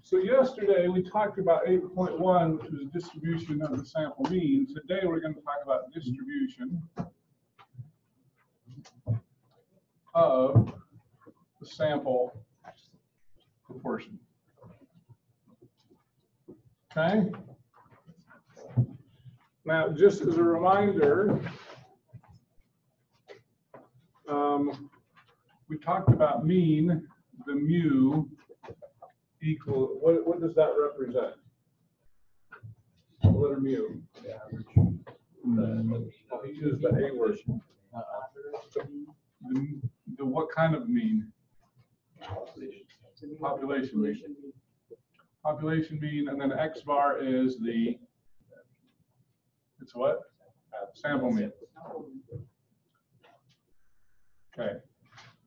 So yesterday we talked about 8.1, which was distribution of the sample mean. Today we're going to talk about distribution of the sample proportion. Okay? Now, just as a reminder, we talked about mean, the mu equal, what does that represent? The letter mu. The average. He used the A word. The what kind of mean? Population mean. Population mean, and then X bar is the, it's what? Sample mean. Okay.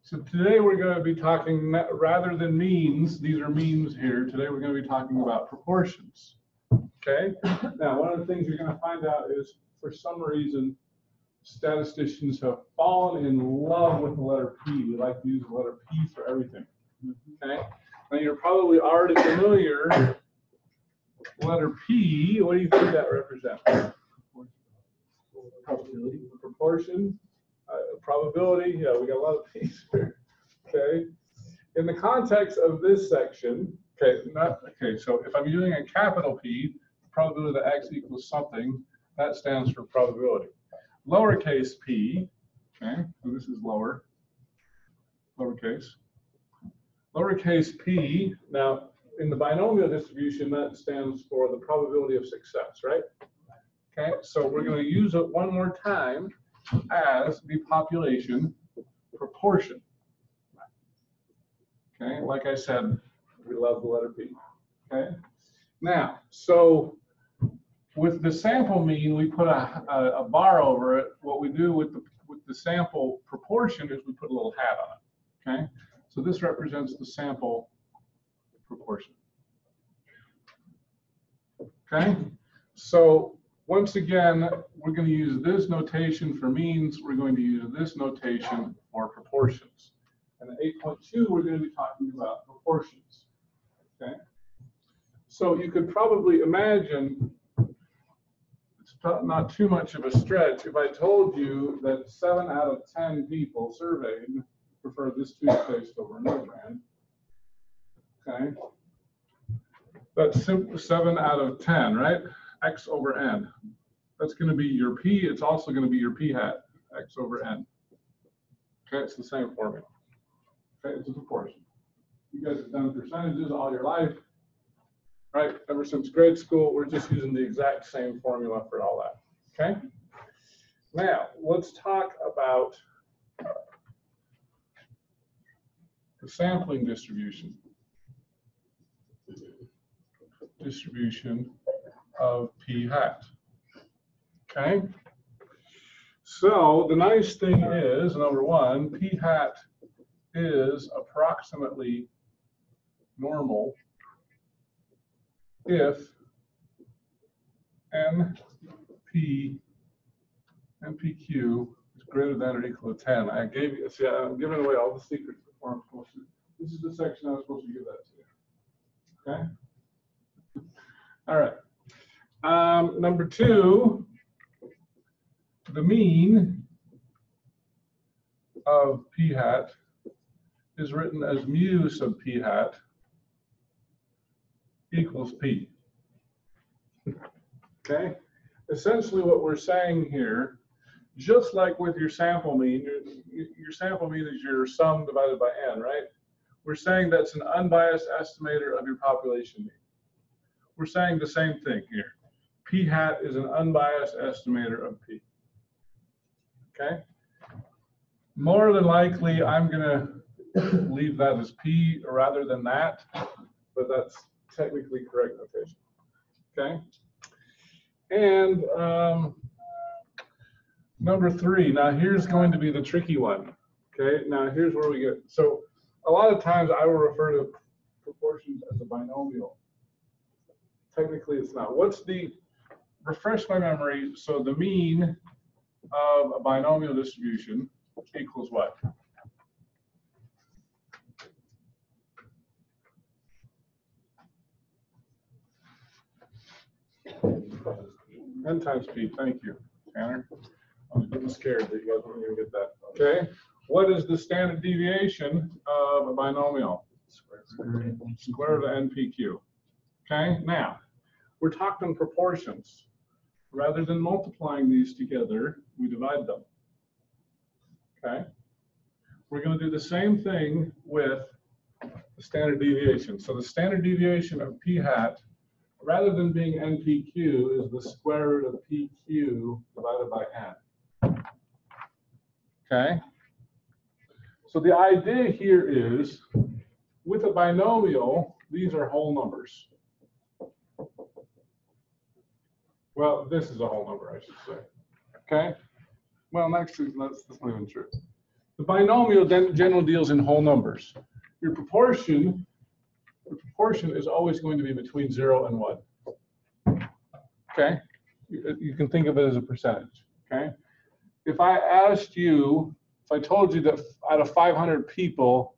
So today we're going to be talking, rather than means, these are means here, today we're going to be talking about proportions. Okay? Now, one of the things you're going to find out is, for some reason, statisticians have fallen in love with the letter P. We like to use the letter P for everything. Okay? Now, you're probably already familiar with the letter P. What do you think that represents? Probability. Proportion. Probability, yeah, we got a lot of P's here. Okay. In the context of this section, so if I'm using a capital P, probability that X equals something, that stands for probability. Lowercase p, okay, so this is lowercase p, now in the binomial distribution, that stands for the probability of success, right? Okay, so we're going to use it one more time as the population proportion. Okay, like I said, we love the letter P. Okay, now, so with the sample mean, we put a bar over it. What we do with the sample proportion is we put a little hat on it. Okay, so this represents the sample proportion. Okay, so once again, we're going to use this notation for means. We're going to use this notation for proportions. And at 8.2, we're going to be talking about proportions. Okay? So you could probably imagine, it's not too much of a stretch, if I told you that 7 out of 10 people surveyed prefer this toothpaste over another brand. Okay? That's 7 out of 10, right? X over n. That's going to be your P. It's also going to be your P hat, X over n. Okay, it's the same formula. Okay, it's a proportion. You guys have done percentages all your life, right? Ever since grade school, we're just using the exact same formula for all that. Okay? Now, let's talk about the sampling distribution. Distribution of P hat. Okay, so the nice thing is, number one, P hat is approximately normal if NPQ is greater than or equal to 10. I gave you, see, I'm giving away all the secrets before I'm supposed to. This is the section I was supposed to give that to you. Okay. All right. Number two, the mean of P hat is written as mu sub P hat equals P. Okay? Essentially what we're saying here, just like with your sample mean, your sample mean is your sum divided by n, right? We're saying that's an unbiased estimator of your population mean. We're saying the same thing here. P hat is an unbiased estimator of P. Okay? More than likely, I'm going to leave that as P rather than that, but that's technically correct notation. Okay? And number three, now here's going to be the tricky one. Okay? Now here's where we get, so a lot of times I will refer to proportions as a binomial. Technically, it's not. What's the, refresh my memory, so the mean of a binomial distribution equals what? N times P, thank you, Tanner. I was getting scared that you guys weren't going to get that. Okay, what is the standard deviation of a binomial? Square root of NPQ. Okay, now, we're talking proportions. Rather than multiplying these together, we divide them. Okay, we're going to do the same thing with the standard deviation. So the standard deviation of P hat, rather than being NPQ, is the square root of PQ divided by N. Okay? So the idea here is, with a binomial, these are whole numbers. Well, this is a whole number, I should say. Okay? Well, actually, that's not even true. The binomial then generally deals in whole numbers. Your proportion is always going to be between 0 and 1. Okay? You can think of it as a percentage. Okay? If I asked you, if I told you that out of 500 people,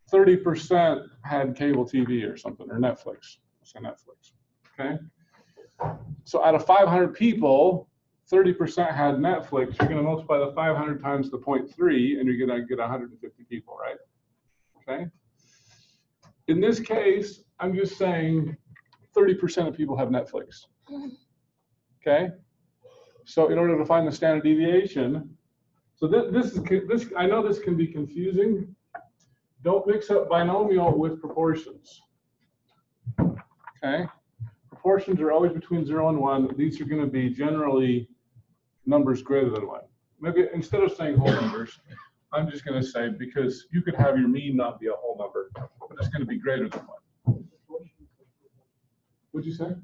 30% had cable TV or something, or Netflix, let's say Netflix. Okay? So out of 500 people, 30% had Netflix. You're going to multiply the 500 times the 0.3, and you're going to get 150 people, right? Okay. In this case, I'm just saying 30% of people have Netflix. Okay. So in order to find the standard deviation, so this I know this can be confusing. Don't mix up binomial with proportions. Okay. Proportions are always between 0 and 1. These are going to be generally numbers greater than 1. Maybe instead of saying whole numbers, I'm just going to say, because you could have your mean not be a whole number, but it's going to be greater than 1. What'd you say?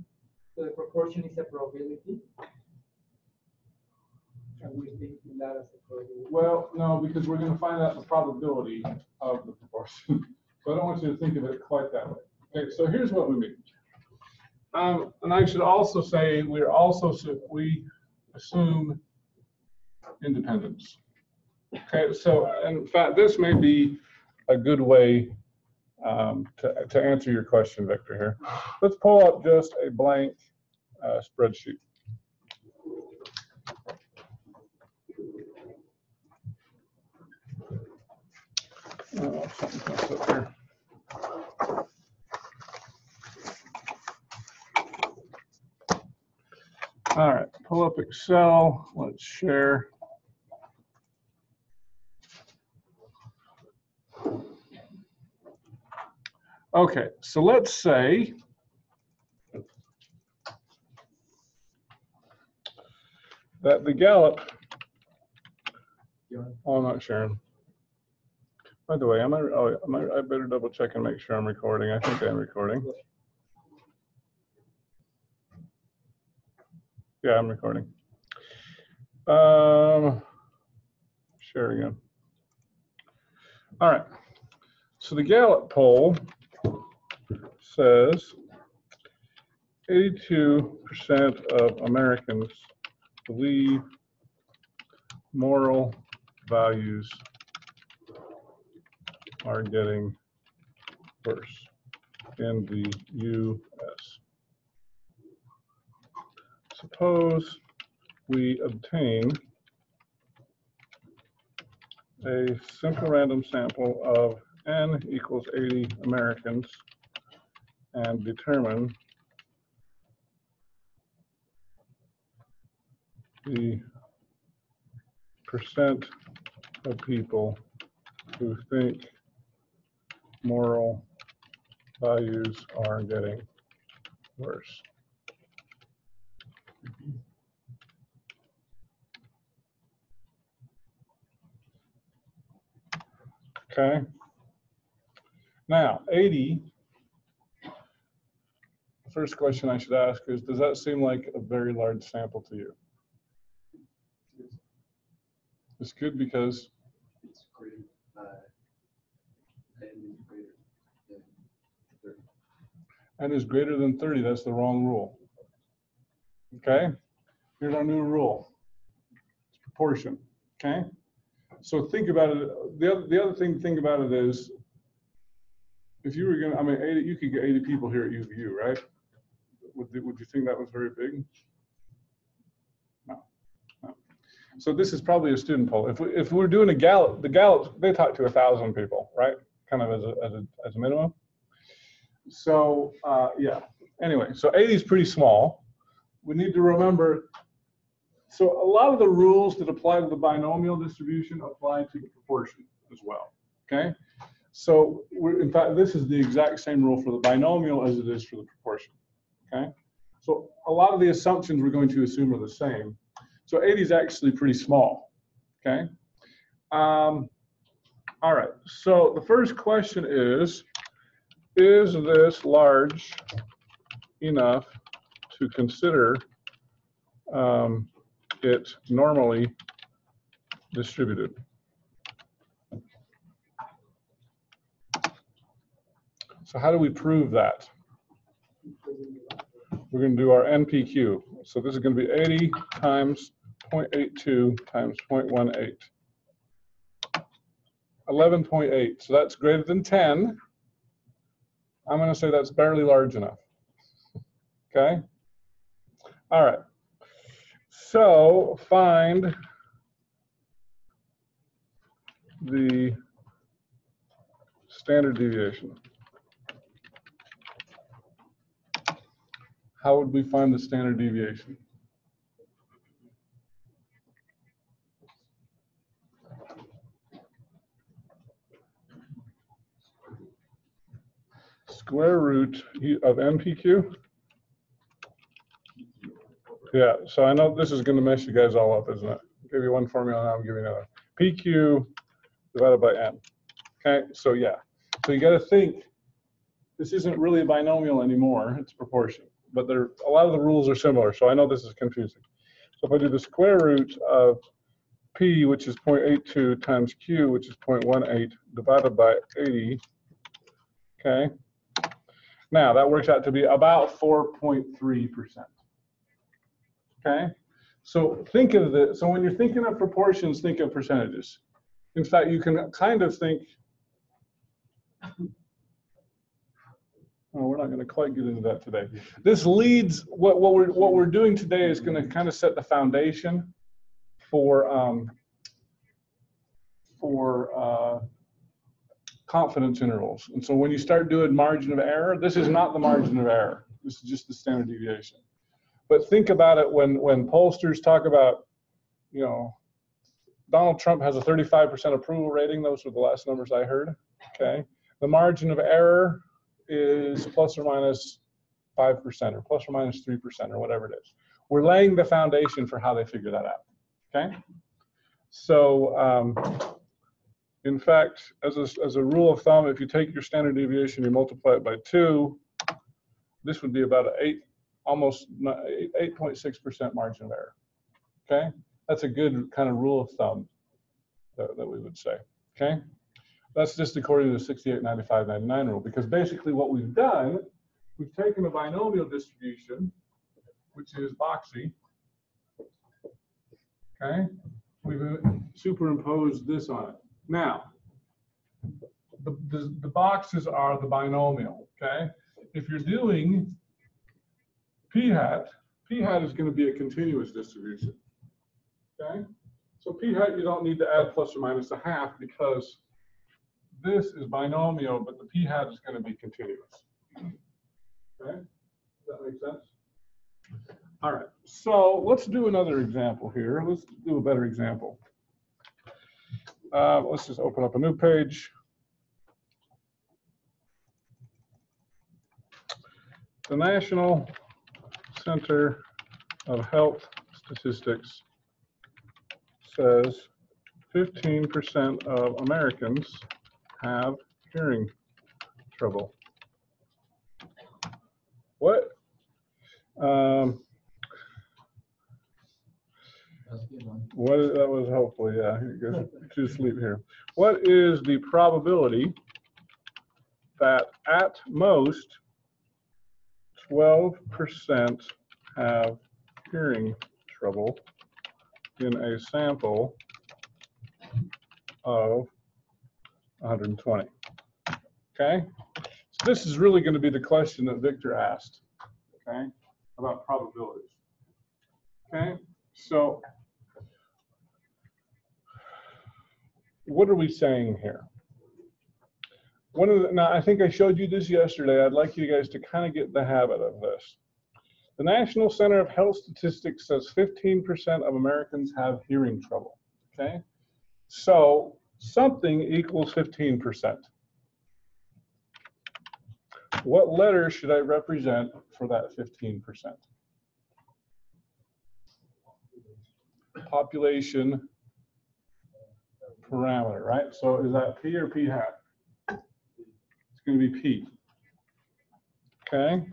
So the proportion is a probability? And we think that as a probability? Well, no, because we're going to find out the probability of the proportion. So I don't want you to think of it quite that way. Okay, so here's what we mean. And I should also say we assume independence. Okay, so in fact, this may be a good way to answer your question, Victor, here. Let's pull up just a blank spreadsheet. Oh, something else up here. All right, pull up Excel. Let's share. Okay, so let's say that the Gallup, oh, I'm not sharing. By the way, I better double check and make sure I'm recording. I think I'm recording. Yeah, I'm recording. Share again. All right. So the Gallup poll says 82% of Americans believe moral values are getting worse in the U.S. Suppose we obtain a simple random sample of n equals 80 Americans and determine the percent of people who think moral values are getting worse. Okay. Now, 80, the first question I should ask is, does that seem like a very large sample to you? It's good because it's greater, n is greater than 30. n is greater than 30. That's the wrong rule. Okay? Here's our new rule. It's proportion. Okay? So think about it. The other thing to think about it is, if you were going to, I mean, 80, you could get 80 people here at UVU, right? Would you think that was very big? So this is probably a student poll. If we're doing a Gallup, the Gallups, they talk to 1,000 people, right? Kind of as a minimum. So yeah, anyway, so 80 is pretty small. We need to remember, so a lot of the rules that apply to the binomial distribution apply to the proportion as well, okay? So in fact, this is the exact same rule for the binomial as it is for the proportion, okay? So a lot of the assumptions we're going to assume are the same. So 80 is actually pretty small, okay? All right, so the first question is this large enough to consider it normally distributed? So how do we prove that? We're going to do our NPQ. So this is going to be 80 times 0.82 times 0.18. 11.8. So that's greater than 10. I'm going to say that's barely large enough. Okay? All right. So find the standard deviation. How would we find the standard deviation? Square root of NPQ? Yeah, so I know this is going to mess you guys all up, isn't it? I'll give you one formula, now I'm giving you another. PQ divided by N. Okay, so yeah. So you got to think, this isn't really a binomial anymore, it's proportion. But a lot of the rules are similar, so I know this is confusing. So if I do the square root of P, which is 0.82, times Q, which is 0.18, divided by 80, okay? Now, that works out to be about 4.3%. Okay? So think of this. So when you're thinking of proportions, think of percentages. In fact, you can kind of think, oh, we're not going to quite get into that today. This leads, what we're doing today is going to kind of set the foundation for confidence intervals. And so when you start doing margin of error, this is not the margin of error. This is just the standard deviation. But think about it when pollsters talk about, you know, Donald Trump has a 35% approval rating. Those were the last numbers I heard. Okay. The margin of error is plus or minus 5% or plus or minus 3% or whatever it is. We're laying the foundation for how they figure that out. Okay. So in fact, as a rule of thumb, if you take your standard deviation, you multiply it by 2, this would be about almost 8.6% margin of error. Okay, that's a good kind of rule of thumb that we would say. Okay, that's just according to the 68, 95, 99 rule, because basically what we've done, we've taken a binomial distribution, which is boxy. Okay, we've superimposed this on it. Now, the boxes are the binomial. Okay, if you're doing p hat is going to be a continuous distribution. Okay, so p hat you don't need to add plus or minus a half because this is binomial, but the p hat is going to be continuous. Okay, does that make sense? All right, so let's do another example here. Let's do a better example. Let's just open up a new page. The National Center of Health Statistics says 15% of Americans have hearing trouble. What? That was hopefully, yeah, go to sleep here. What is the probability that at most 12% have hearing trouble in a sample of 120? Okay, so this is really going to be the question that Victor asked, okay, about probabilities. Okay, so what are we saying here? Now, I think I showed you this yesterday. I'd like you guys to kind of get the habit of this. The National Center of Health Statistics says 15% of Americans have hearing trouble, okay? So something equals 15%. What letter should I represent for that 15%? Population parameter, right? So is that P or P hat? It's going to be P. Okay.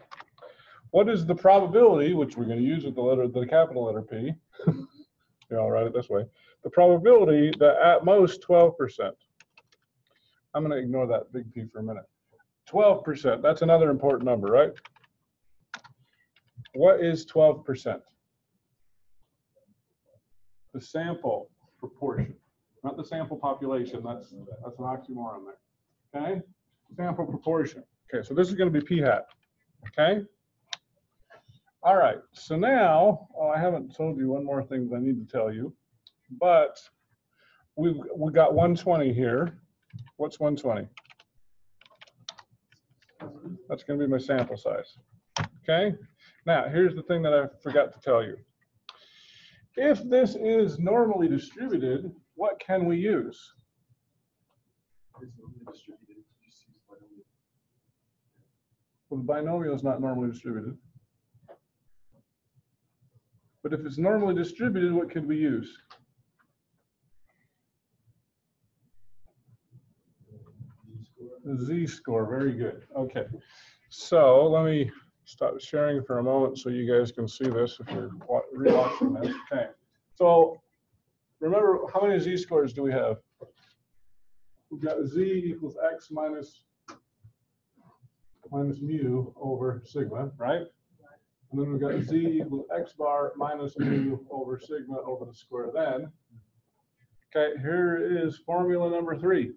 What is the probability, which we're going to use with the capital letter P? Yeah, I'll write it this way. The probability that at most 12%. I'm going to ignore that big P for a minute. 12%. That's another important number, right? What is 12%? The sample proportion, not the sample population. That's an oxymoron there. Okay? Sample proportion. Okay, so this is going to be P hat. Okay? All right, so now, I haven't told you one more thing that I need to tell you, but we got 120 here. What's 120? That's going to be my sample size. Okay? Now, here's the thing that I forgot to tell you. If this is normally distributed, what can we use? It's normally distributed. Just use binomial. Well, the binomial is not normally distributed. But if it's normally distributed, what could we use? The z-score, very good. Okay, so let me stop sharing for a moment so you guys can see this if you're rewatching this. Okay, so remember, how many z-scores do we have? We've got z equals x minus mu over sigma, right? And then we've got z equals x bar minus mu over sigma over the square then. Okay, here is formula number 3.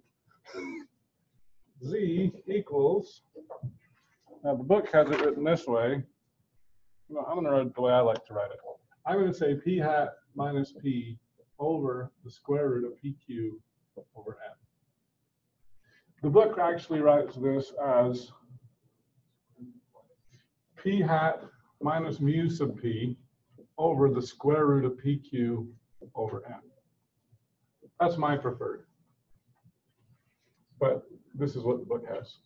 Z equals, now the book has it written this way. No, I'm going to write it the way I like to write it. I'm going to say p hat minus p over the square root of pq over n. The book actually writes this as p hat minus mu sub p over the square root of pq over n. That's my preferred. But this is what the book has.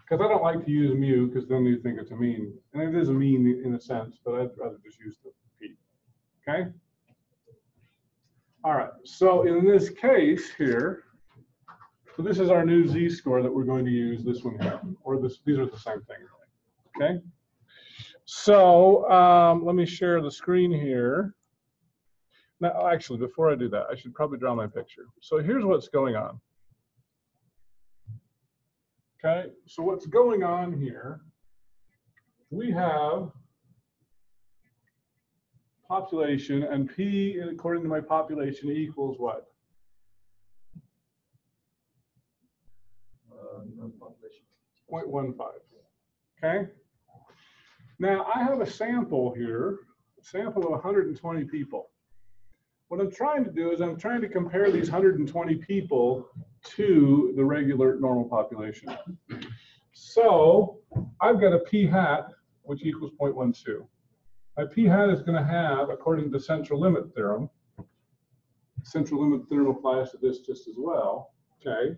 Because I don't like to use mu, because then you think it's a mean. And it is a mean in a sense, but I'd rather just use the p. Okay? All right, so in this case here, so this is our new z-score that we're going to use, this one here. Or this, these are the same thing, really. Okay? So let me share the screen here. Now, actually, before I do that, I should probably draw my picture. So here's what's going on. Okay, so what's going on here, we have population, and P, according to my population, equals what? Population. 0.15. Okay? Now, I have a sample here, a sample of 120 people. What I'm trying to do is I'm trying to compare these 120 people to the regular normal population. So I've got a p hat, which equals 0.12. My p hat is going to have, according to the central limit theorem applies to this just as well. Okay.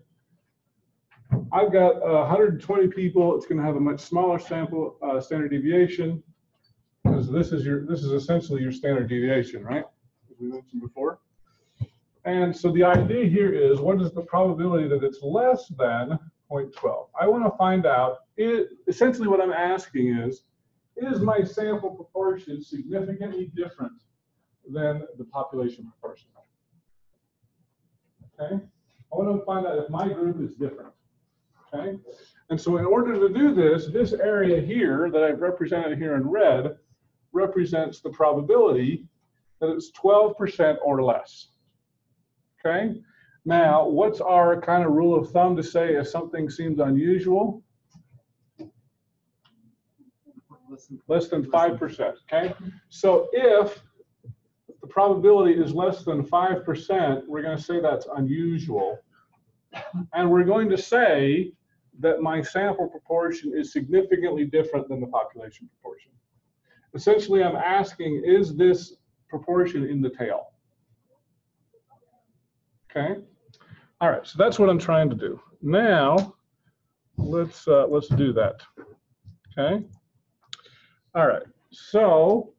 I've got 120 people. It's going to have a much smaller sample standard deviation, because this is essentially your standard deviation, right? As we mentioned before. And so the idea here is, what is the probability that it's less than 0.12? I want to find out, essentially what I'm asking is my sample proportion significantly different than the population proportion? Okay? I want to find out if my group is different. Okay? And so in order to do this, this area here that I've represented here in red represents the probability that it's 12% or less. Okay? Now, what's our kind of rule of thumb to say if something seems unusual? Less than 5%. Okay? So if the probability is less than 5%, we're going to say that's unusual. And we're going to say that my sample proportion is significantly different than the population proportion. Essentially, I'm asking, is this proportion in the tail? Okay. All right. So that's what I'm trying to do. Now, let's do that. Okay. All right. So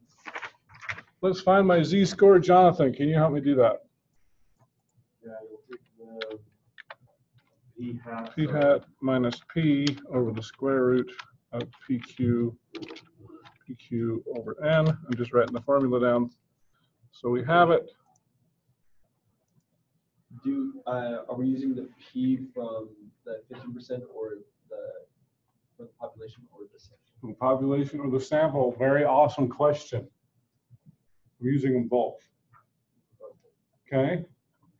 let's find my z-score. Jonathan, can you help me do that? Yeah, you'll take the p-hat. P-hat minus p over the square root of PQ over n. I'm just writing the formula down. So we have it. Are we using the p from the 15% or from the population or the sample? From the population or the sample? Very awesome question. I'm using them both. Okay?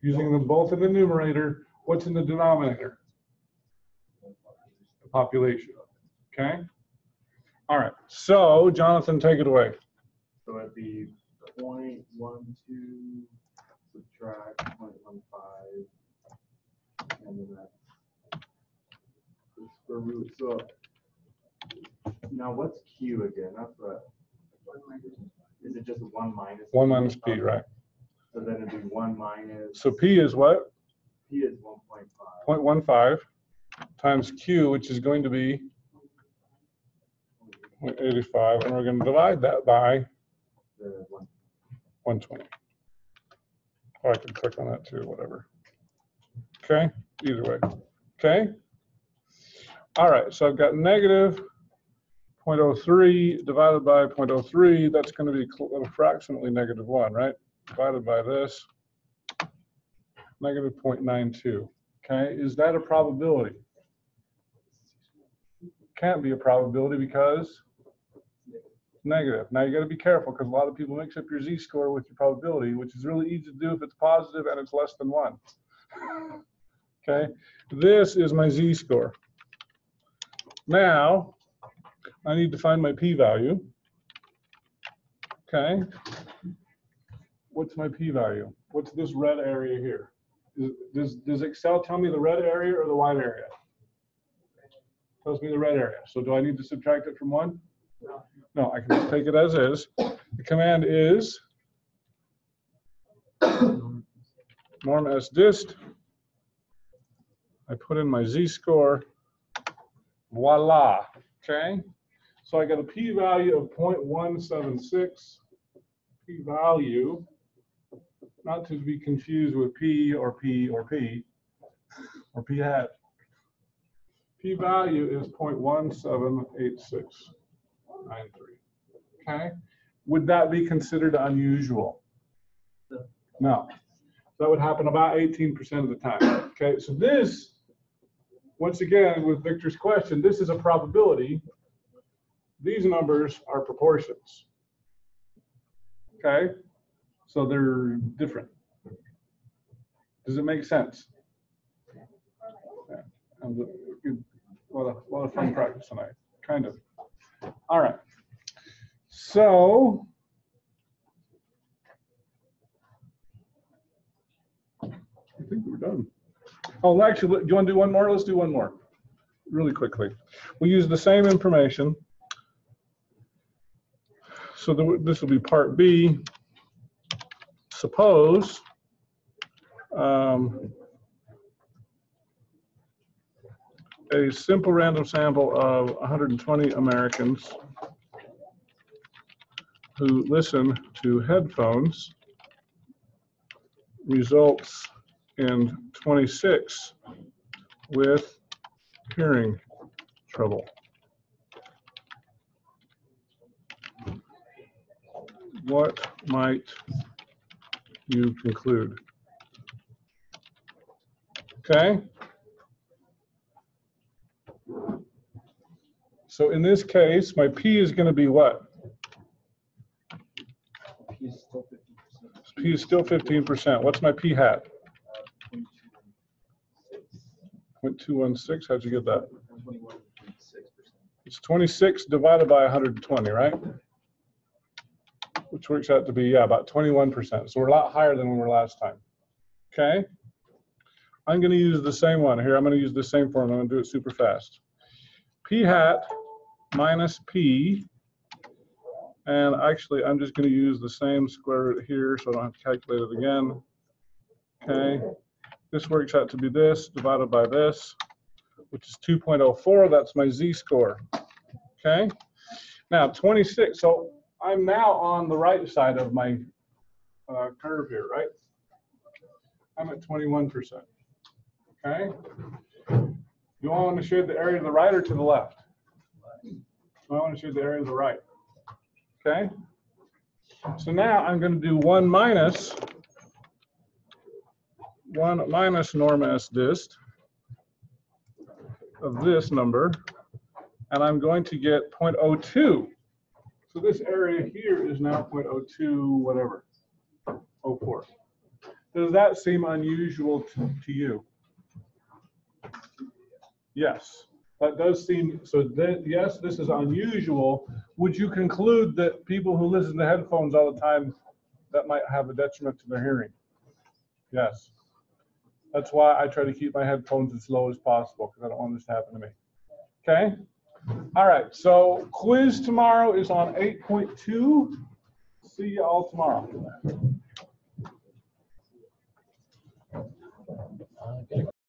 Using them both in the numerator. What's in the denominator? The population. Okay? All right. So, Jonathan, take it away. So it'd be 0.12 subtract 0.15, and then that's the square root. So now what's Q again? That's what. Is it just 1 minus? 1 minus p, right? So then it'd be 1 minus. So p is what? P is 1.5. 0.15 times q, which is going to be 0.85, and we're going to divide that by The 1. 120. Or I can click on that too, whatever. Okay, either way. Okay. All right, so I've got negative 0.03 divided by 0.03. That's going to be approximately negative 1, right? Divided by this, negative 0.92. Okay, is that a probability? Can't be a probability because negative. Now you got to be careful because a lot of people mix up your z-score with your probability, which is really easy to do if it's positive and it's less than 1. Okay, this is my z-score. Now I need to find my p-value. Okay, what's my p-value? What's this red area here? Does Excel tell me the red area or the white area? Tells me the red area. So do I need to subtract it from 1? No, I can just take it as is. The command is norm s dist. I put in my z-score. Voila. Okay. So I got a p-value of 0.176. P-value, not to be confused with p or p or p or p hat. P-value is 0.178693. Okay. Would that be considered unusual? No. That would happen about 18% of the time. Okay. So this, once again, with Victor's question, this is a probability. These numbers are proportions. Okay. So they're different. Does it make sense? Yeah. A lot of fun practice tonight. Kind of. All right. So I think we're done. Oh, actually, do you want to do one more? Let's do one more really quickly. We use the same information. So this will be part B. Suppose a simple random sample of 120 Americans who listen to headphones results in 26 with hearing trouble. What might you conclude? Okay. So in this case, my P is going to be what? P is still 15%. P is still 15%. What's my P hat? 0.216. How'd you get that? 21.6%. It's 26 divided by 120, right? which works out to be, yeah, about 21%. So we're a lot higher than we were last time. Okay? I'm going to use the same one here. I'm going to use the same formula. I'm going to do it super fast. P hat minus P. And actually, I'm just going to use the same square root here, so I don't have to calculate it again. Okay? This works out to be this divided by this, which is 2.04. That's my z-score. Okay? Now, 26. So I'm now on the right side of my curve here, right? I'm at 21%. Okay? You all want to shade the area to the right or to the left? I want to shade the area to the right. Okay? So now I'm going to do 1 minus norm s dist of this number, and I'm going to get 0.02. So this area here is now 0.02 whatever, 04. Does that seem unusual to you? Yes, that does seem, so that, yes, this is unusual. Would you conclude that people who listen to headphones all the time, that might have a detriment to their hearing? Yes. That's why I try to keep my headphones as low as possible, because I don't want this to happen to me. Okay? All right, so quiz tomorrow is on 8.2. See you all tomorrow.